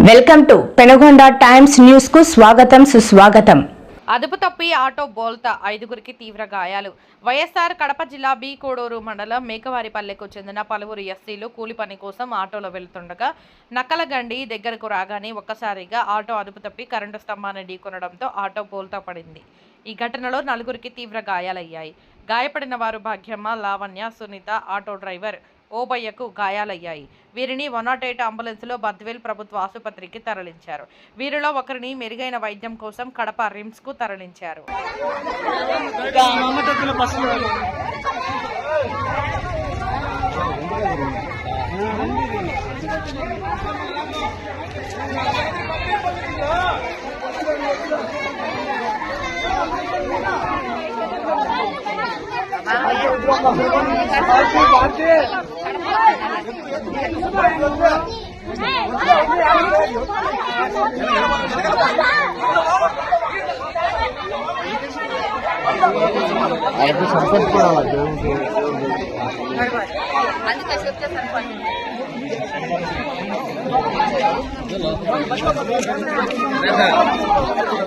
Welcome to Penugonda Times News కు స్వాగతం సుస్వాగతం. అదుపు తప్పి ఆటో బోల్తా 5గురికి తీవ్ర గాయాలు. వైఎస్ఆర్ కడప జిల్లా బి కోడూరు మండలం మేకవారిపల్లెకు చెందిన పలువురు ఎస్సీలు కూలి పని కోసం ఆటోలో వెళ్తుండగా నక్కలగండి దగ్గరకు రాగానే ఒక్కసారిగా ఆటో అదుపు తప్పి కరెంటు స్తంభాన్ని ఢీకొనడంతో ఆటో బోల్తా పడింది. ఈ ఘటనలో 4గురికి తీవ్ర గాయాలయ్యాయి. గాయపడిన వారు భాగ్యమ్మ, లావణ్య, సునీత, ఆటో డ్రైవర్ ఓబయ్యకు గాయాలయ్యాయి. వీరిని 108 అంబులెన్స్లో బద్వేల్ ప్రభుత్వ ఆసుపత్రికి తరలించారు. వీరిలో ఒకరిని మెరుగైన వైద్యం కోసం కడప రిమ్స్ కు తరలించారు.